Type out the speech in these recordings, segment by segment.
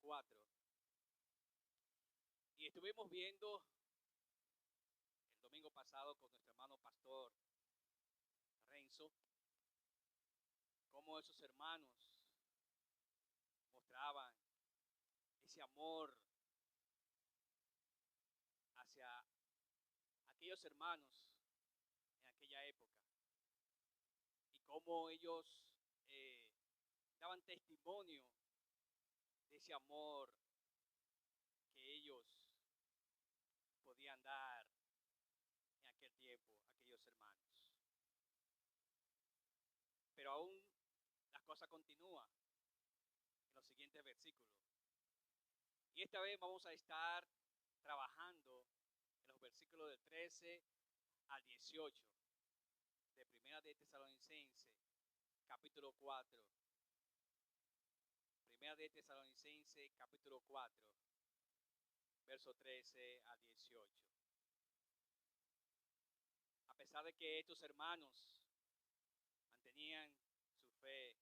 4. Y estuvimos viendo el domingo pasado con nuestro hermano pastor Renzo cómo esos hermanos mostraban ese amor hacia aquellos hermanos en aquella época y cómo ellos daban testimonio de ese amor que ellos podían dar en aquel tiempo, aquellos hermanos. Pero aún las cosas continúan en los siguientes versículos. Y esta vez vamos a estar trabajando en los versículos del 13 al 18 de Primera de Tesalonicenses, capítulo 4. Primera de Tesalonicenses, capítulo 4, verso 13 al 18. A pesar de que estos hermanos mantenían su fe,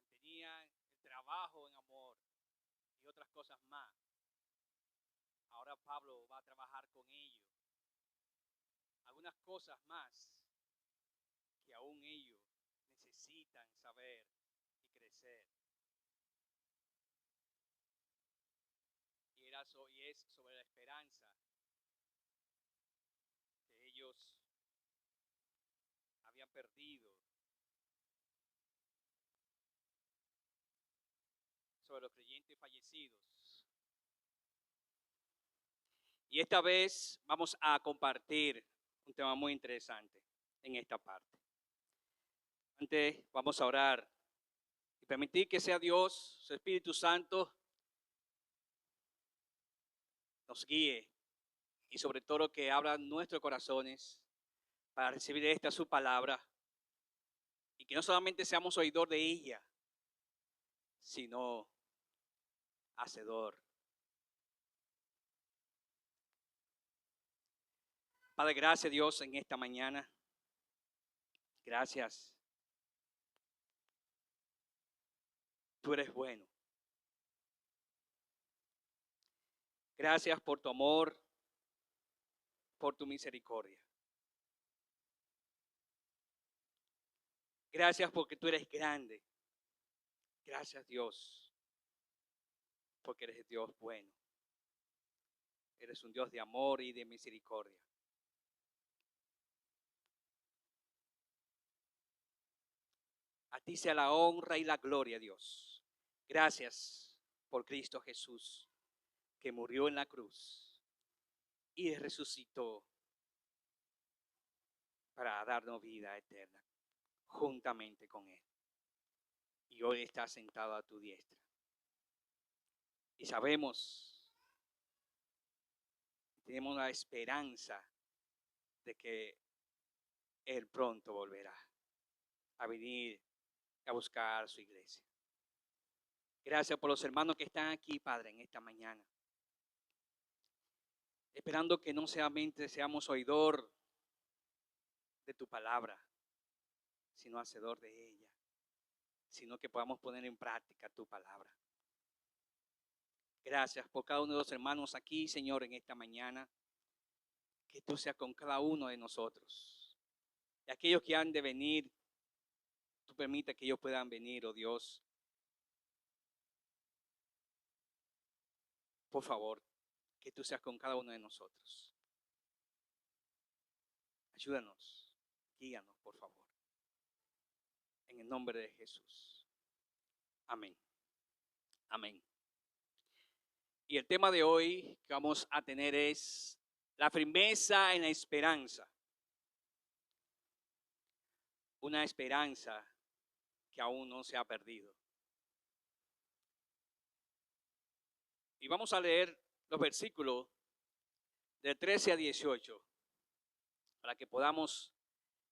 mantenían el trabajo en amor y otras cosas más, ahora Pablo va a trabajar con ellos algunas cosas más que aún ellos necesitan saber y crecer. Y es sobre la esperanza que ellos habían perdido, sobre los creyentes fallecidos. Y esta vez vamos a compartir un tema muy interesante en esta parte. Antes vamos a orar y permitir que sea Dios, su Espíritu Santo, nos guíe y sobre todo que abra nuestros corazones para recibir esta su palabra y que no solamente seamos oidor de ella, sino hacedor. Padre, gracias Dios en esta mañana. Gracias. Tú eres bueno. Gracias por tu amor, por tu misericordia. Gracias porque tú eres grande. Gracias Dios, porque eres Dios bueno. Eres un Dios de amor y de misericordia. A ti sea la honra y la gloria, Dios. Gracias por Cristo Jesús, que murió en la cruz y resucitó para darnos vida eterna juntamente con Él. Y hoy está sentado a tu diestra. Y sabemos, tenemos la esperanza de que Él pronto volverá a venir a buscar su iglesia. Gracias por los hermanos que están aquí, Padre, en esta mañana. Esperando que no solamente seamos oidor de tu palabra, sino hacedor de ella, sino que podamos poner en práctica tu palabra. Gracias por cada uno de los hermanos aquí, Señor, en esta mañana. Que tú seas con cada uno de nosotros. Y aquellos que han de venir, tú permitas que ellos puedan venir, oh Dios. Por favor, que tú seas con cada uno de nosotros. Ayúdanos, guíanos, por favor. En el nombre de Jesús. Amén. Amén. Y el tema de hoy que vamos a tener es la firmeza en la esperanza. Una esperanza que aún no se ha perdido. Y vamos a leer los versículos del 13 a 18 para que podamos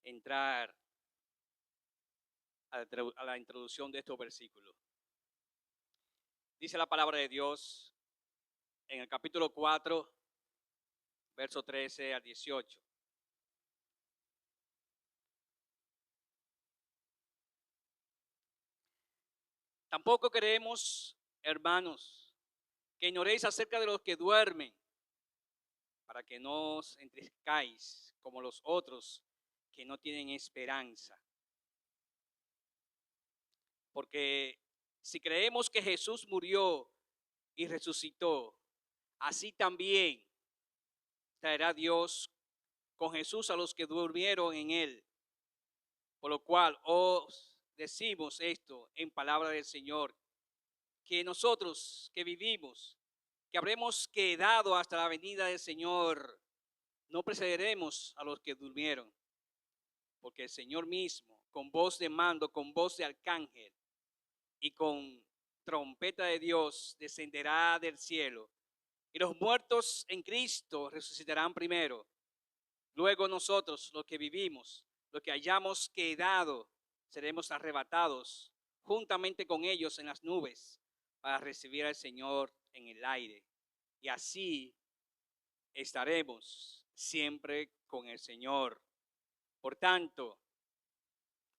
entrar a la introducción de estos versículos. Dice la palabra de Dios en el capítulo 4, verso 13 al 18. Tampoco queremos hermanos, que ignoréis acerca de los que duermen, para que no os entristezcáis como los otros que no tienen esperanza. Porque si creemos que Jesús murió y resucitó, así también traerá Dios con Jesús a los que durmieron en él. Por lo cual os decimos esto en palabra del Señor, que nosotros que vivimos, que habremos quedado hasta la venida del Señor, no precederemos a los que durmieron, porque el Señor mismo, con voz de mando, con voz de arcángel y con trompeta de Dios, descenderá del cielo, y los muertos en Cristo resucitarán primero. Luego nosotros, los que vivimos, los que hayamos quedado, seremos arrebatados juntamente con ellos en las nubes para recibir al Señor en el aire. Y así estaremos siempre con el Señor. Por tanto,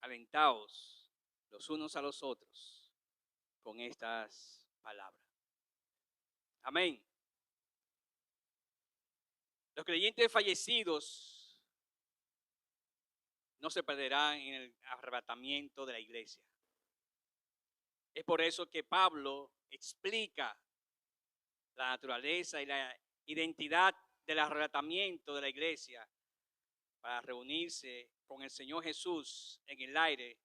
alentaos los unos a los otros con estas palabras. Amén. Los creyentes fallecidos no se perderán en el arrebatamiento de la iglesia. Es por eso que Pablo explica la naturaleza y la identidad del arrebatamiento de la iglesia para reunirse con el Señor Jesús en el aire,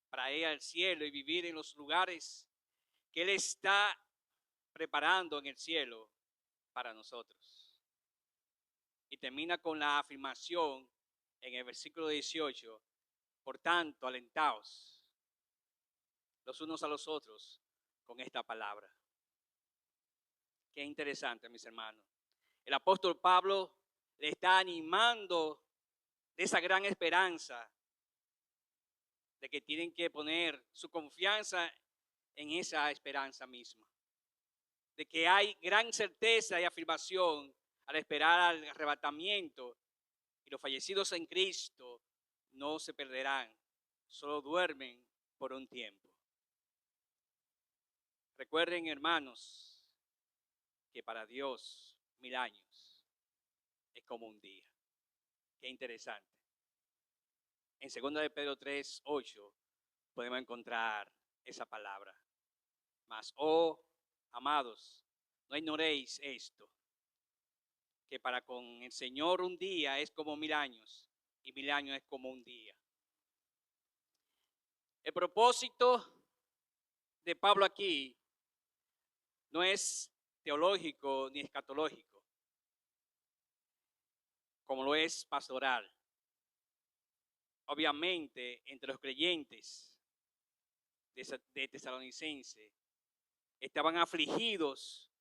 para ir al cielo y vivir en los lugares que Él está preparando en el cielo para nosotros. Y termina con la afirmación en el versículo 18, por tanto, alentaos los unos a los otros con esta palabra. Qué interesante, mis hermanos. El apóstol Pablo le está animando de esa gran esperanza de que tienen que poner su confianza en esa esperanza misma. De que hay gran certeza y afirmación al esperar al arrebatamiento, y los fallecidos en Cristo no se perderán, solo duermen por un tiempo. Recuerden, hermanos, que para Dios 1000 años es como un día. Qué interesante. En 2 de Pedro 3:8 podemos encontrar esa palabra. Mas, oh, amados, no ignoréis esto, que para con el Señor un día es como 1000 años, y 1000 años es como un día. El propósito de Pablo aquí no es teológico ni escatológico, como lo es pastoral. Obviamente, entre los creyentes de Tesalonicense estaban afligidos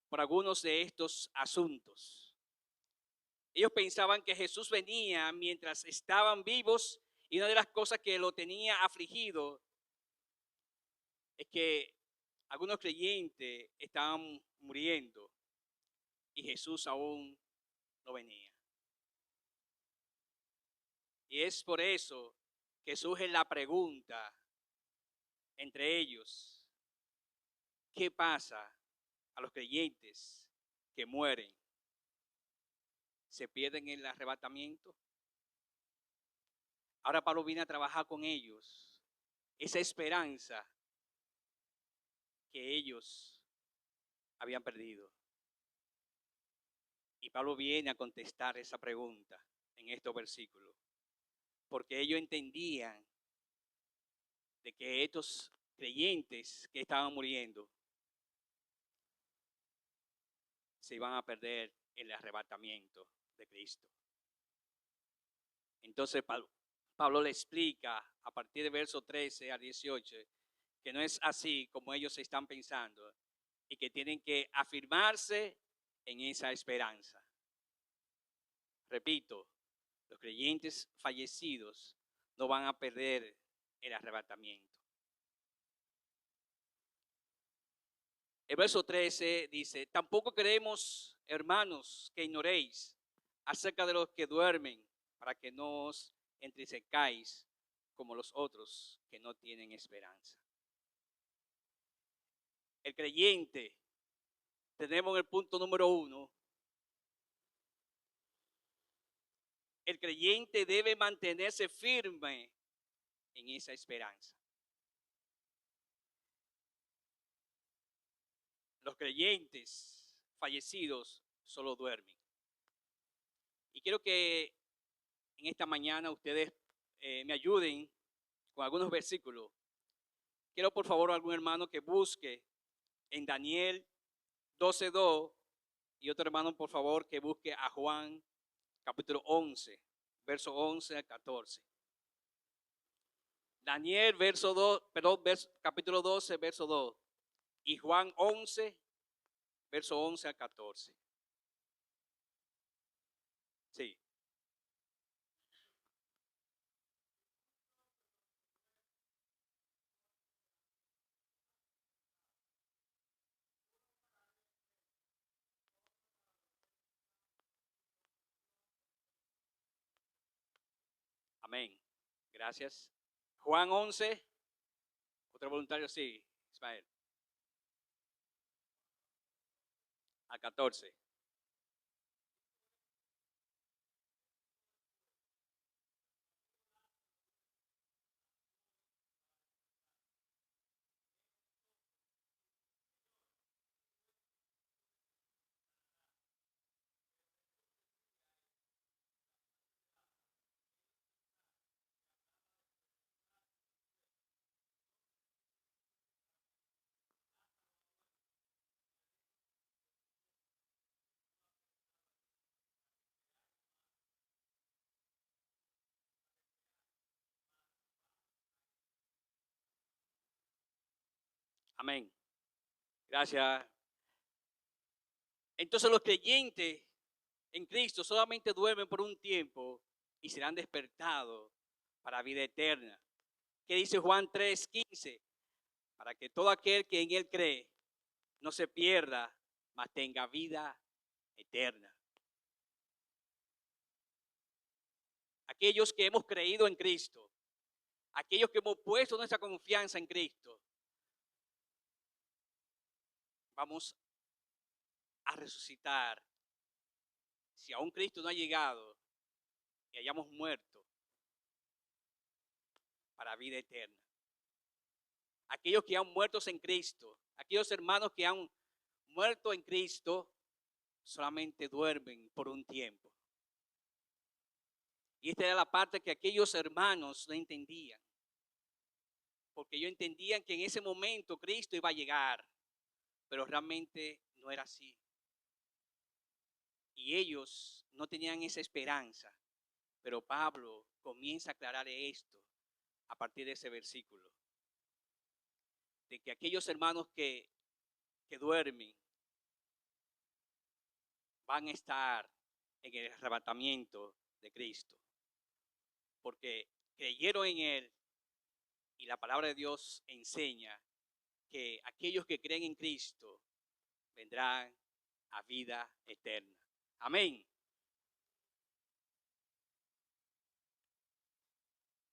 por algunos de estos asuntos. Ellos pensaban que Jesús venía mientras estaban vivos, y una de las cosas que lo tenía afligido es que algunos creyentes estaban muriendo y Jesús aún no venía. Y es por eso que surge la pregunta entre ellos: ¿qué pasa a los creyentes que mueren? ¿Se pierden en el arrebatamiento? Ahora Pablo viene a trabajar con ellos esa esperanza que ellos habían perdido. Y Pablo viene a contestar esa pregunta en estos versículos, porque ellos entendían de que estos creyentes que estaban muriendo se iban a perder el arrebatamiento de Cristo. Entonces Pablo le explica a partir de verso 13 al 18 que no es así como ellos están pensando y que tienen que afirmarse en esa esperanza. Repito, los creyentes fallecidos no van a perder el arrebatamiento. El verso 13 dice: tampoco queremos, hermanos, que ignoréis acerca de los que duermen, para que no os entristezcáis como los otros que no tienen esperanza. el creyente, tenemos el punto número 1. El creyente debe mantenerse firme en esa esperanza. Los creyentes fallecidos solo duermen. Y quiero que en esta mañana ustedes me ayuden con algunos versículos. Quiero por favor a algún hermano que busque en Daniel 12:2 y otro hermano por favor que busque a Juan capítulo 11, verso 11 al 14. Daniel capítulo 12, verso 2 y Juan 11, verso 11 al 14. Sí. Amén. Gracias. Juan 11. Otro voluntario, sí, Ismael. A 14. Amén. Gracias. Entonces los creyentes en Cristo solamente duermen por un tiempo y serán despertados para vida eterna. ¿Qué dice Juan 3:15? Para que todo aquel que en Él cree no se pierda, mas tenga vida eterna. Aquellos que hemos creído en Cristo, aquellos que hemos puesto nuestra confianza en Cristo, vamos a resucitar. Si aún Cristo no ha llegado y hayamos muerto para vida eterna. Aquellos que han muerto en Cristo, aquellos hermanos que han muerto en Cristo, solamente duermen por un tiempo. Y esta era la parte que aquellos hermanos no entendían. Porque ellos entendían que en ese momento Cristo iba a llegar, pero realmente no era así. Y ellos no tenían esa esperanza. Pero Pablo comienza a aclarar esto a partir de ese versículo. De que aquellos hermanos que duermen van a estar en el arrebatamiento de Cristo. Porque creyeron en Él y la palabra de Dios enseña que aquellos que creen en Cristo vendrán a vida eterna. Amén.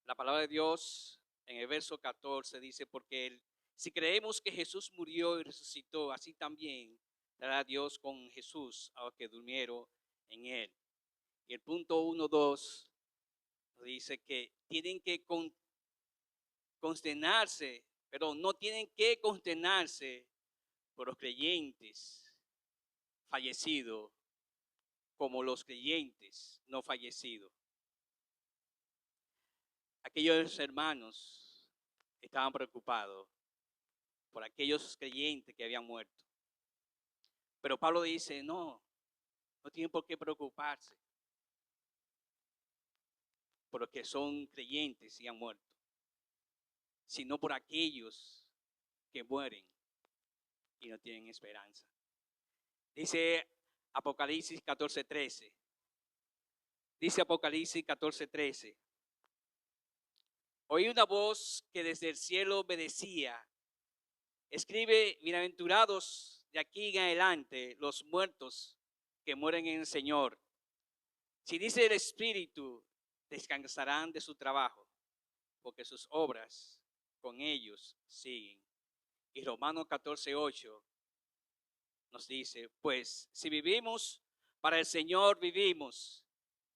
La palabra de Dios en el verso 14 dice, porque si creemos que Jesús murió y resucitó, así también dará Dios con Jesús a los que durmieron en Él. Y el punto 1:2 dice que tienen que consternarse, pero no tienen que consternarse por los creyentes fallecidos como los creyentes no fallecidos. Aquellos hermanos estaban preocupados por aquellos creyentes que habían muerto. Pero Pablo dice, no tienen por qué preocuparse por los que son creyentes y han muerto, sino por aquellos que mueren y no tienen esperanza. Dice Apocalipsis 14:13. Dice Apocalipsis 14:13. Oí una voz que desde el cielo me decía, escribe, bienaventurados de aquí en adelante los muertos que mueren en el Señor. Si dice el Espíritu, descansarán de su trabajo, porque sus obras con ellos siguen. Y Romanos 14:8 nos dice, pues si vivimos, para el Señor vivimos,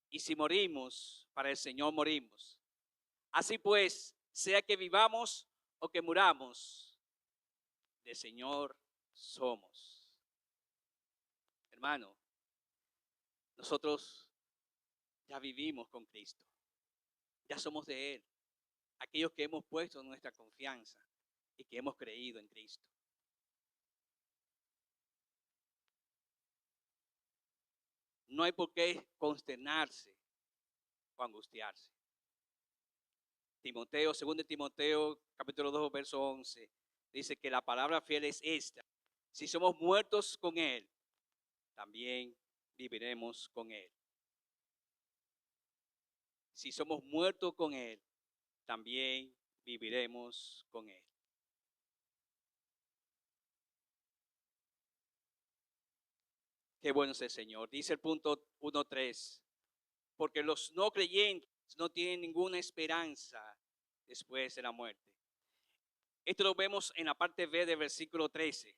y si morimos, para el Señor morimos. Así pues, sea que vivamos o que muramos, del Señor somos. Hermano, nosotros ya vivimos con Cristo, ya somos de Él, aquellos que hemos puesto nuestra confianza y que hemos creído en Cristo. No hay por qué consternarse o angustiarse. Timoteo, 2 Timoteo, capítulo 2, verso 11, dice que la palabra fiel es esta: si somos muertos con Él, también viviremos con Él. Si somos muertos con Él, también viviremos con Él. Qué bueno es el Señor. Dice el punto 1.3, porque los no creyentes no tienen ninguna esperanza después de la muerte. Esto lo vemos en la parte B del versículo 13.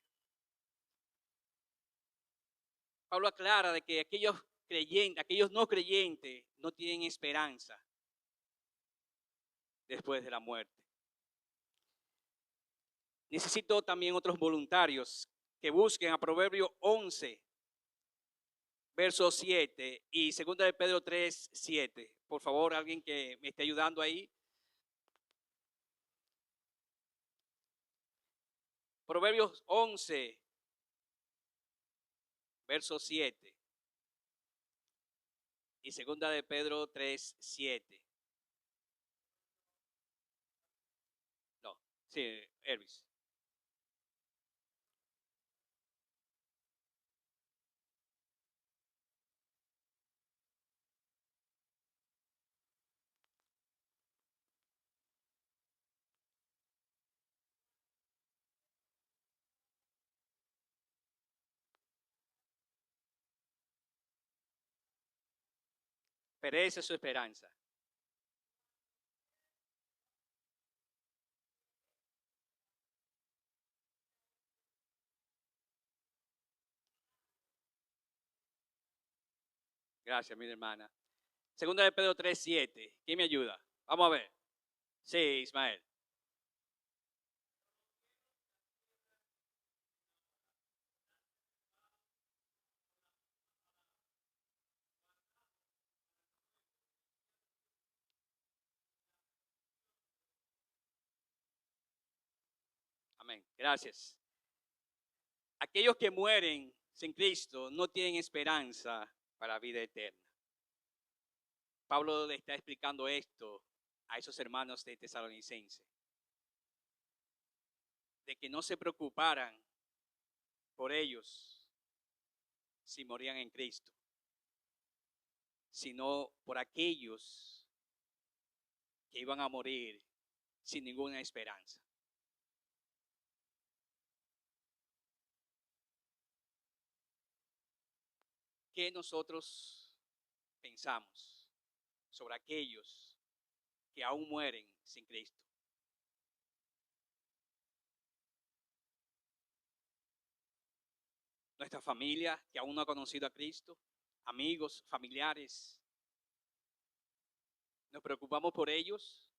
Pablo aclara de que aquellos creyentes, aquellos no creyentes no tienen esperanza después de la muerte. Necesito también otros voluntarios que busquen a Proverbio 11, verso 7 y 2 de Pedro 3, 7. Por favor, alguien que me esté ayudando ahí. Proverbios 11, verso 7 y 2 de Pedro 3, 7. No, sí, Elvis. Perece su esperanza. Gracias, mi hermana. 2 de Pedro 3, 7. ¿Quién me ayuda? Vamos a ver. Sí, Ismael. Amén. Gracias. Aquellos que mueren sin Cristo no tienen esperanza para la vida eterna. Pablo le está explicando esto a esos hermanos de Tesalonicense, de que no se preocuparan por ellos si morían en Cristo, sino por aquellos que iban a morir sin ninguna esperanza. ¿Qué nosotros pensamos sobre aquellos que aún mueren sin Cristo? Nuestra familia que aún no ha conocido a Cristo, amigos, familiares, nos preocupamos por ellos,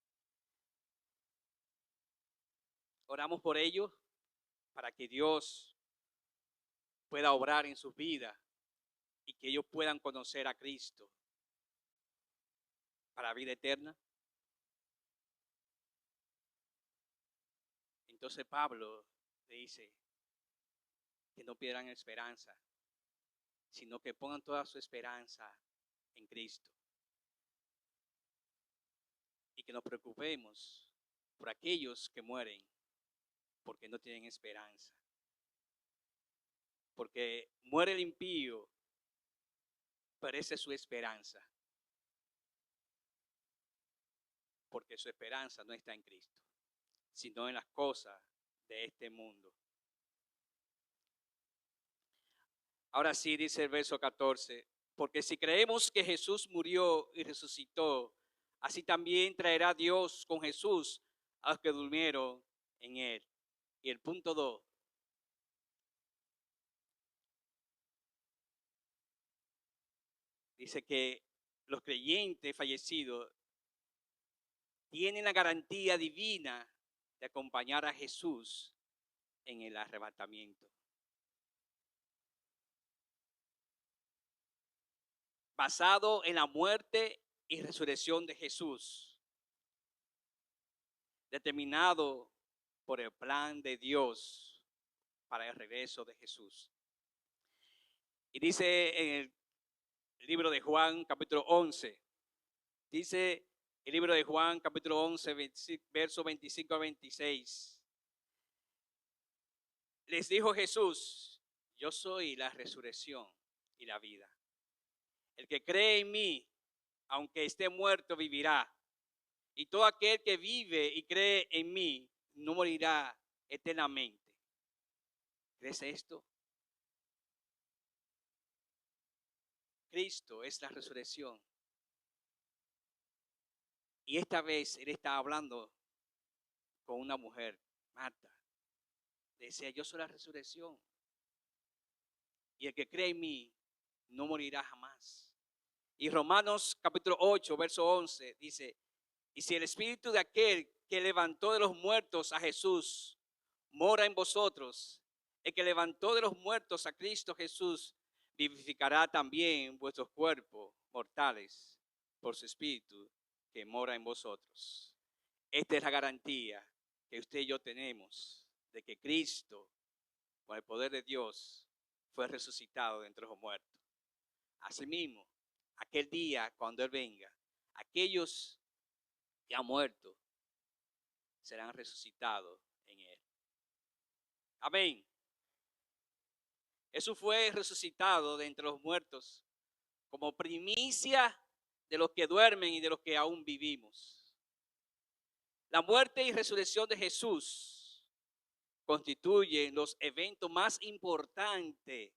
oramos por ellos para que Dios pueda obrar en sus vidas y que ellos puedan conocer a Cristo para la vida eterna. Entonces Pablo le dice que no pierdan esperanza, sino que pongan toda su esperanza en Cristo. Y que nos preocupemos por aquellos que mueren porque no tienen esperanza. Porque muere el impío, perece su esperanza. Porque su esperanza no está en Cristo, sino en las cosas de este mundo. Ahora sí dice el verso 14, porque si creemos que Jesús murió y resucitó, así también traerá Dios con Jesús a los que durmieron en Él. Y el punto 2. Dice que los creyentes fallecidos tienen la garantía divina de acompañar a Jesús en el arrebatamiento. Basado en la muerte y resurrección de Jesús, determinado por el plan de Dios para el regreso de Jesús. Y dice en el libro de Juan, capítulo 11, dice el libro de Juan, capítulo 11, verso 25 a 26. Les dijo Jesús: yo soy la resurrección y la vida. El que cree en mí, aunque esté muerto, vivirá. Y todo aquel que vive y cree en mí no morirá eternamente. ¿Crees esto? Cristo es la resurrección. Y esta vez él está hablando con una mujer, Marta. Decía: yo soy la resurrección. Y el que cree en mí no morirá jamás. Y Romanos capítulo 8, verso 11 dice: y si el espíritu de aquel que levantó de los muertos a Jesús mora en vosotros, el que levantó de los muertos a Cristo Jesús vivificará también vuestros cuerpos mortales por su espíritu que mora en vosotros. Esta es la garantía que usted y yo tenemos de que Cristo, con el poder de Dios, fue resucitado de entre los muertos. Asimismo, aquel día cuando Él venga, aquellos que han muerto serán resucitados en Él. Amén. Jesús fue resucitado de entre los muertos como primicia de los que duermen y de los que aún vivimos. La muerte y resurrección de Jesús constituyen los eventos más importantes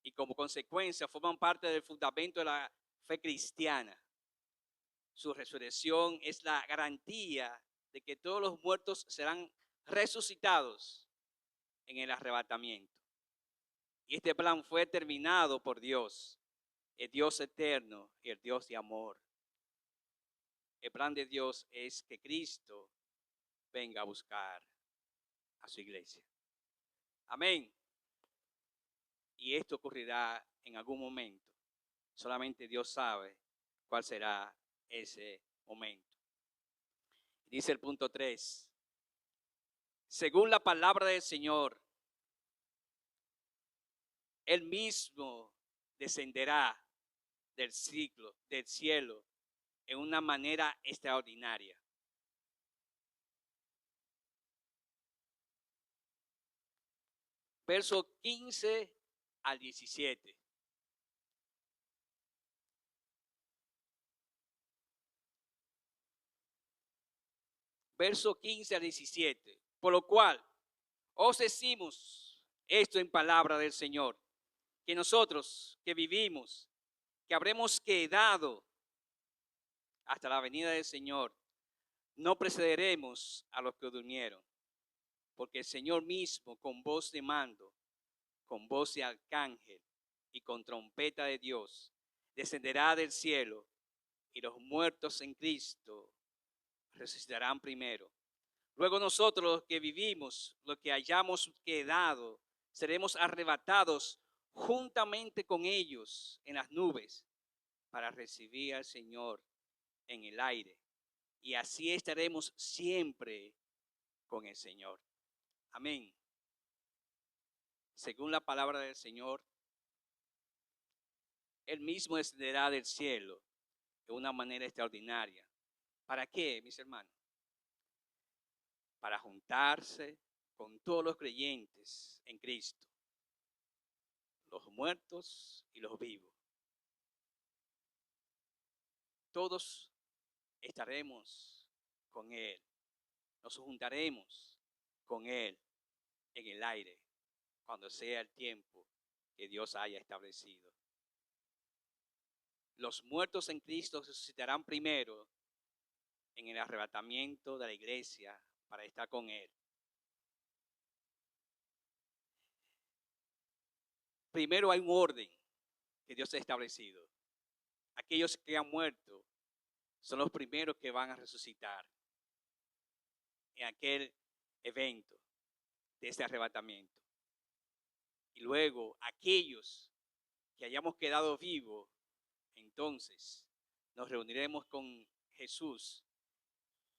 y como consecuencia forman parte del fundamento de la fe cristiana. Su resurrección es la garantía de que todos los muertos serán resucitados en el arrebatamiento. Y este plan fue terminado por Dios, el Dios eterno y el Dios de amor. El plan de Dios es que Cristo venga a buscar a su iglesia. Amén. Y esto ocurrirá en algún momento. Solamente Dios sabe cuál será ese momento. Dice el punto 3. Según la palabra del Señor, Él mismo descenderá del cielo en una manera extraordinaria. Verso 15 al 17. Verso 15 al 17. Por lo cual, os decimos esto en palabra del Señor, que nosotros que vivimos, que habremos quedado hasta la venida del Señor, no precederemos a los que durmieron, porque el Señor mismo, con voz de mando, con voz de arcángel y con trompeta de Dios, descenderá del cielo, y los muertos en Cristo resucitarán primero. Luego nosotros los que vivimos, los que hayamos quedado, seremos arrebatados juntamente con ellos en las nubes para recibir al Señor en el aire. Y así estaremos siempre con el Señor. Amén. Según la palabra del Señor, Él mismo descenderá del cielo de una manera extraordinaria. ¿Para qué, mis hermanos? Para juntarse con todos los creyentes en Cristo, los muertos y los vivos. Todos estaremos con Él, nos juntaremos con Él en el aire cuando sea el tiempo que Dios haya establecido. Los muertos en Cristo resucitarán primero en el arrebatamiento de la iglesia para estar con Él. primero hay un orden que Dios ha establecido. Aquellos que han muerto son los primeros que van a resucitar en aquel evento de ese arrebatamiento. Y luego aquellos que hayamos quedado vivos, entonces nos reuniremos con Jesús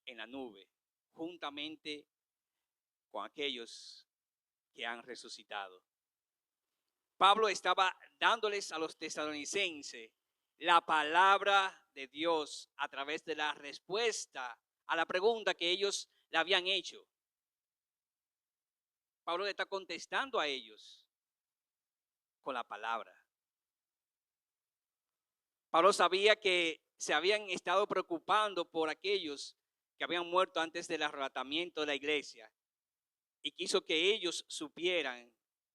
en la nube, juntamente con aquellos que han resucitado. Pablo estaba dándoles a los tesalonicenses la palabra de Dios a través de la respuesta a la pregunta que ellos le habían hecho. Pablo le está contestando a ellos con la palabra. Pablo sabía que se habían estado preocupando por aquellos que habían muerto antes del arrebatamiento de la iglesia y quiso que ellos supieran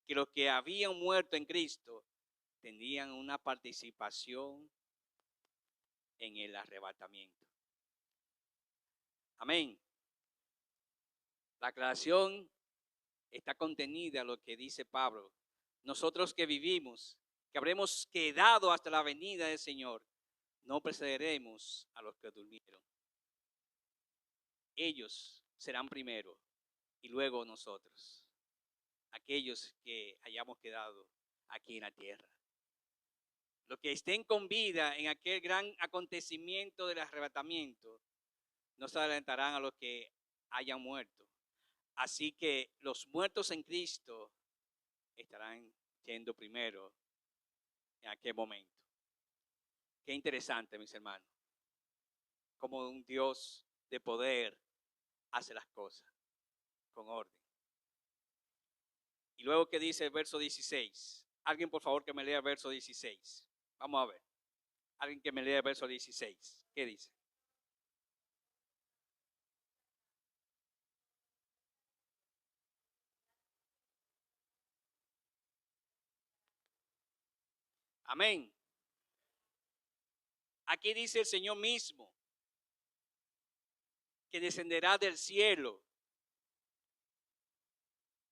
que los que habían muerto en Cristo tenían una participación en el arrebatamiento. Amén. La aclaración está contenida en lo que dice Pablo. Nosotros que vivimos, que habremos quedado hasta la venida del Señor, no precederemos a los que durmieron. Ellos serán primero y luego nosotros, aquellos que hayamos quedado aquí en la tierra. Los que estén con vida en aquel gran acontecimiento del arrebatamiento no se adelantarán a los que hayan muerto. Así que los muertos en Cristo estarán yendo primero en aquel momento. Qué interesante, mis hermanos, cómo un Dios de poder hace las cosas con orden. Y luego que dice el verso 16. Alguien por favor que me lea el verso 16. Vamos a ver. Alguien que me lea el verso 16. ¿Qué dice? Amén. Aquí dice el Señor mismo que descenderá del cielo.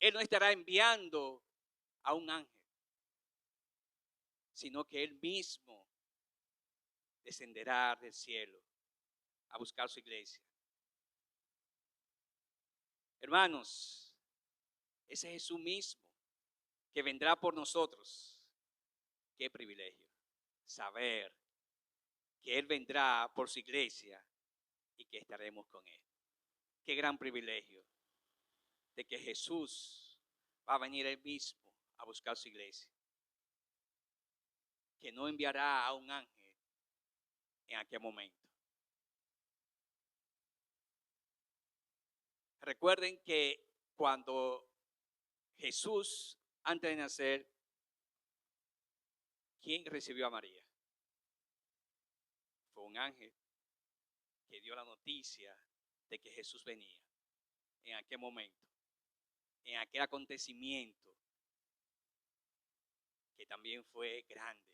Él no estará enviando a un ángel, sino que Él mismo descenderá del cielo a buscar su iglesia. Hermanos, ese es Jesús mismo que vendrá por nosotros. Qué privilegio saber que Él vendrá por su iglesia y que estaremos con Él. Qué gran privilegio de que Jesús va a venir Él mismo a buscar su iglesia. Que no enviará a un ángel en aquel momento. Recuerden que cuando Jesús, antes de nacer, ¿quién recibió a María? Fue un ángel que dio la noticia de que Jesús venía en aquel momento, en aquel acontecimiento que también fue grande,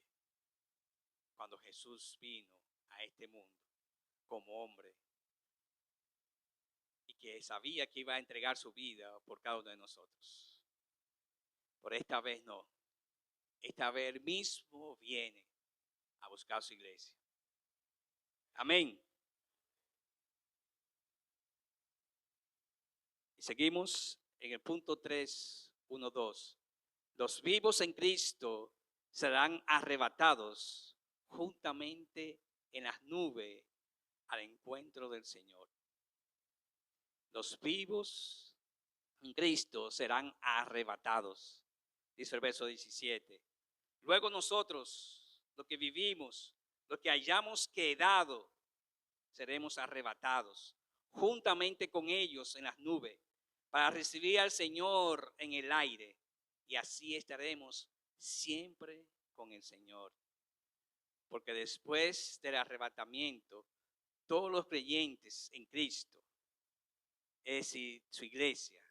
cuando Jesús vino a este mundo como hombre y que sabía que iba a entregar su vida por cada uno de nosotros. Pero esta vez no. Esta vez Él mismo viene a buscar su iglesia. Amén. Y seguimos en el punto 3, 1, 2. Los vivos en Cristo serán arrebatados juntamente en las nubes al encuentro del Señor. Los vivos en Cristo serán arrebatados, dice el verso 17. Luego nosotros, los que vivimos, los que hayamos quedado, seremos arrebatados juntamente con ellos en las nubes para recibir al Señor en el aire, y así estaremos siempre con el Señor. Porque después del arrebatamiento, todos los creyentes en Cristo, es decir, su iglesia,